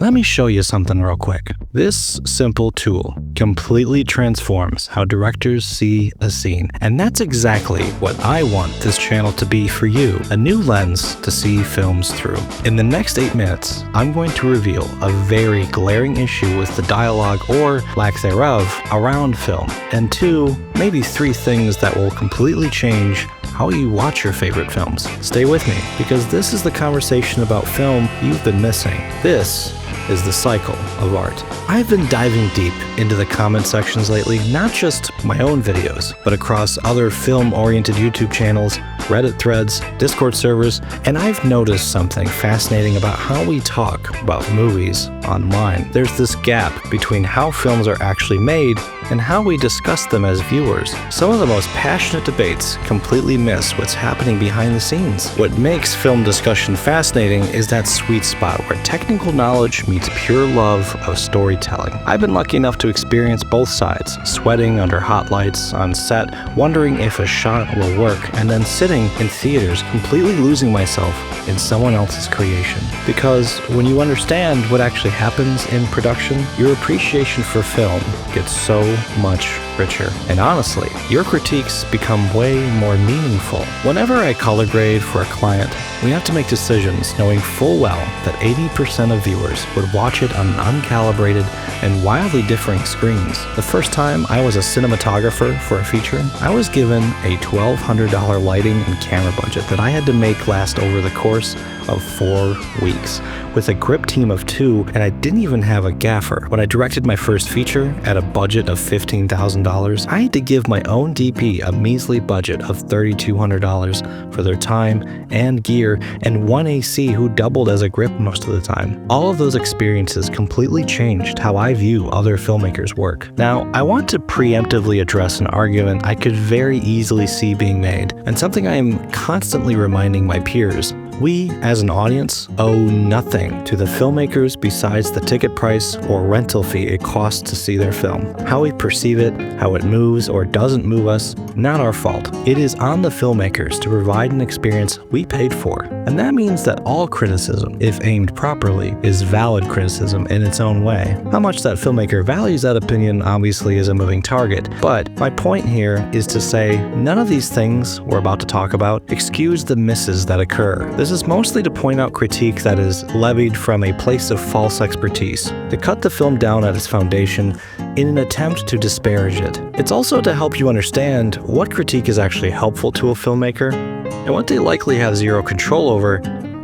Let me show you something real quick. This simple tool completely transforms how directors see a scene. And that's exactly what I want this channel to be for you, a new lens to see films through. In the next 8 minutes, I'm going to reveal a very glaring issue with the dialogue or lack thereof around film, and 2, maybe 3 things that will completely change how you watch your favorite films. Stay with me, because this is the conversation about film you've been missing. This is the cycle of art. I've been diving deep into the comment sections lately, not just my own videos, but across other film-oriented YouTube channels, Reddit threads, Discord servers, and I've noticed something fascinating about how we talk about movies online. There's this gap between how films are actually made and how we discuss them as viewers. Some of the most passionate debates completely miss what's happening behind the scenes. What makes film discussion fascinating is that sweet spot where technical knowledge meets pure love of storytelling. I've been lucky enough to experience both sides, sweating under hot lights on set, wondering if a shot will work, and then sitting in theaters completely losing myself in someone else's creation. Because when you understand what actually happens in production, your appreciation for film gets so much richer. And honestly, your critiques become way more meaningful. Whenever I color grade for a client, we have to make decisions knowing full well that 80% of viewers would watch it on uncalibrated and wildly differing screens. The first time I was a cinematographer for a feature, I was given a $1,200 lighting and camera budget that I had to make last over the course of 4 weeks with a grip team of 2, and I didn't even have a gaffer. When I directed my first feature at a budget of $15,000, I had to give my own DP a measly budget of $3,200 for their time and gear, and one AC who doubled as a grip most of the time. All of those experiences completely changed how I view other filmmakers' work. Now, I want to preemptively address an argument I could very easily see being made, and something I am constantly reminding my peers. We, as an audience, owe nothing to the filmmakers besides the ticket price or rental fee it costs to see their film. How we perceive it, how it moves or doesn't move us, not our fault. It is on the filmmakers to provide an experience we paid for. And that means that all criticism, if aimed properly, is valid criticism in its own way. How much that filmmaker values that opinion obviously is a moving target, but my point here is to say none of these things we're about to talk about excuse the misses that occur. This is mostly to point out critique that is levied from a place of false expertise, to cut the film down at its foundation in an attempt to disparage it. It's also to help you understand what critique is actually helpful to a filmmaker and what they likely have zero control over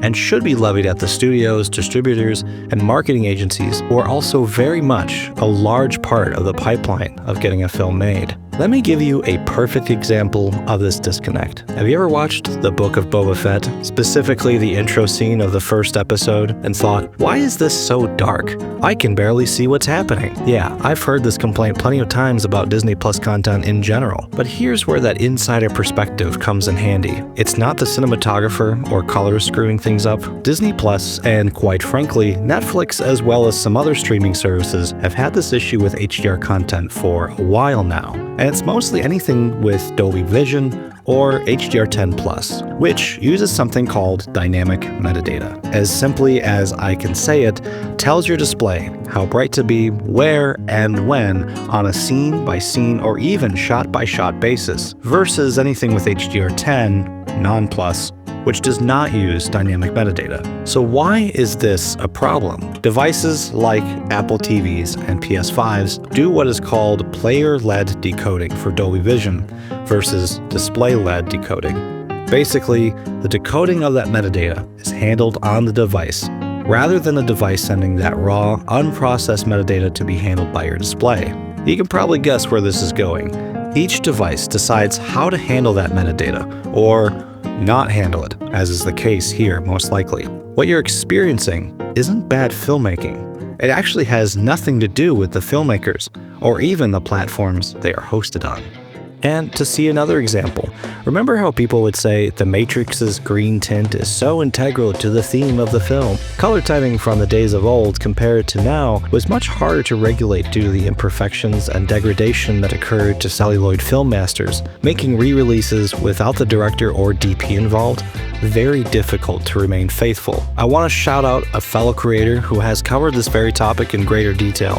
and should be levied at the studios, distributors, and marketing agencies who are also very much a large part of the pipeline of getting a film made. Let me give you a perfect example of this disconnect. Have you ever watched The Book of Boba Fett, specifically the intro scene of the first episode, and thought, why is this so dark? I can barely see what's happening. Yeah, I've heard this complaint plenty of times about Disney Plus content in general, but here's where that insider perspective comes in handy. It's not the cinematographer or color screwing things up. Disney Plus, and quite frankly, Netflix as well as some other streaming services have had this issue with HDR content for a while now. And it's mostly anything with Dolby Vision or HDR10+, which uses something called dynamic metadata. As simply as I can say it, tells your display how bright to be, where, and when on a scene-by-scene or even shot-by-shot basis, versus anything with HDR10, non-plus, which does not use dynamic metadata. So why is this a problem? Devices like Apple TVs and PS5s do what is called player-led decoding for Dolby Vision versus display-led decoding. Basically, the decoding of that metadata is handled on the device, rather than the device sending that raw, unprocessed metadata to be handled by your display. You can probably guess where this is going. Each device decides how to handle that metadata, or not handle it, as is the case here most likely. What you're experiencing isn't bad filmmaking. It actually has nothing to do with the filmmakers, or even the platforms they are hosted on. And to see another example, remember how people would say The Matrix's green tint is so integral to the theme of the film? Color timing from the days of old compared to now was much harder to regulate due to the imperfections and degradation that occurred to celluloid film masters, making re-releases without the director or DP involved very difficult to remain faithful. I want to shout out a fellow creator who has covered this very topic in greater detail.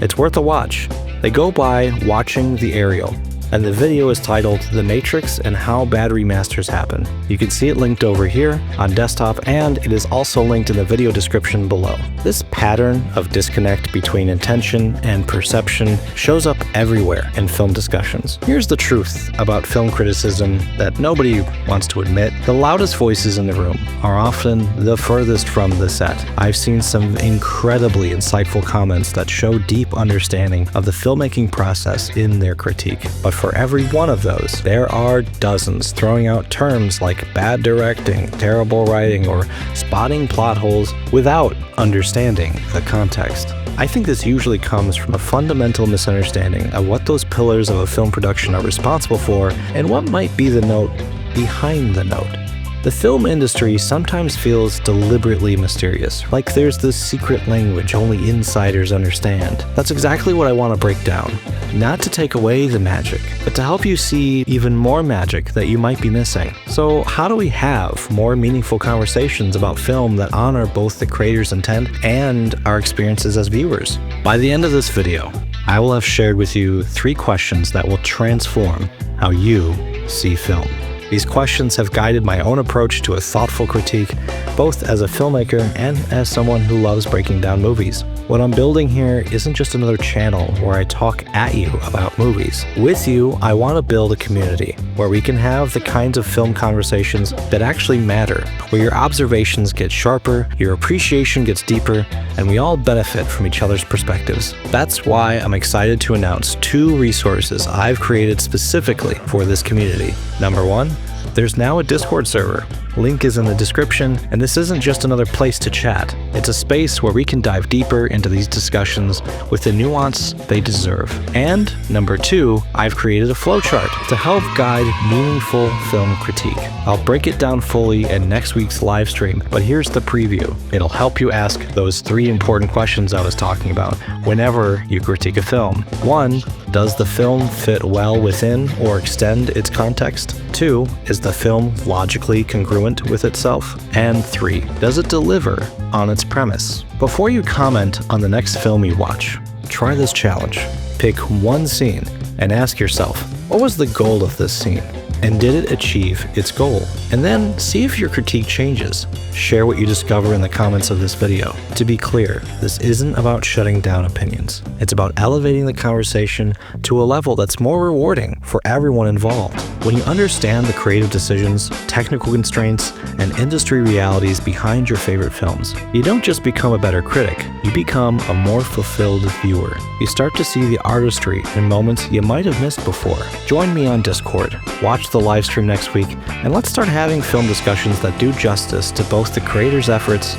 It's worth a watch. They go by watching the aerial, and the video is titled The Matrix and How Bad Remasters Happen. You can see it linked over here on desktop, and it is also linked in the video description below. This pattern of disconnect between intention and perception shows up everywhere in film discussions. Here's the truth about film criticism that nobody wants to admit. The loudest voices in the room are often the furthest from the set. I've seen some incredibly insightful comments that show deep understanding of the filmmaking process in their critique. But for every one of those, there are dozens throwing out terms like bad directing, terrible writing, or spotting plot holes without understanding the context. I think this usually comes from a fundamental misunderstanding of what those pillars of a film production are responsible for and what might be the note behind the note. The film industry sometimes feels deliberately mysterious, like there's this secret language only insiders understand. That's exactly what I want to break down. Not to take away the magic, but to help you see even more magic that you might be missing. So how do we have more meaningful conversations about film that honor both the creator's intent and our experiences as viewers? By the end of this video, I will have shared with you 3 questions that will transform how you see film. These questions have guided my own approach to a thoughtful critique, both as a filmmaker and as someone who loves breaking down movies. What I'm building here isn't just another channel where I talk at you about movies. With you, I want to build a community where we can have the kinds of film conversations that actually matter, where your observations get sharper, your appreciation gets deeper, and we all benefit from each other's perspectives. That's why I'm excited to announce 2 resources I've created specifically for this community. Number 1, there's now a Discord server. Link is in the description, and this isn't just another place to chat. It's a space where we can dive deeper into these discussions with the nuance they deserve. And number 2, I've created a flowchart to help guide meaningful film critique. I'll break it down fully in next week's live stream, but here's the preview. It'll help you ask those 3 important questions I was talking about whenever you critique a film. 1, does the film fit well within or extend its context? 2, is the film logically congruent with itself? And 3, does it deliver on its premise? Before you comment on the next film you watch, try this challenge. Pick one scene and ask yourself, what was the goal of this scene? And did it achieve its goal? And then see if your critique changes. Share what you discover in the comments of this video. To be clear, this isn't about shutting down opinions. It's about elevating the conversation to a level that's more rewarding for everyone involved. When you understand the creative decisions, technical constraints, and industry realities behind your favorite films, you don't just become a better critic, you become a more fulfilled viewer. You start to see the artistry in moments you might have missed before. Join me on Discord, watch the live stream next week, and let's start having film discussions that do justice to both the creator's efforts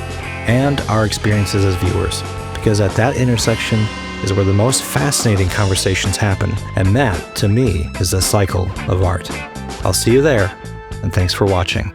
and our experiences as viewers. Because at that intersection is where the most fascinating conversations happen, and that, to me, is the cycle of art. I'll see you there, and thanks for watching.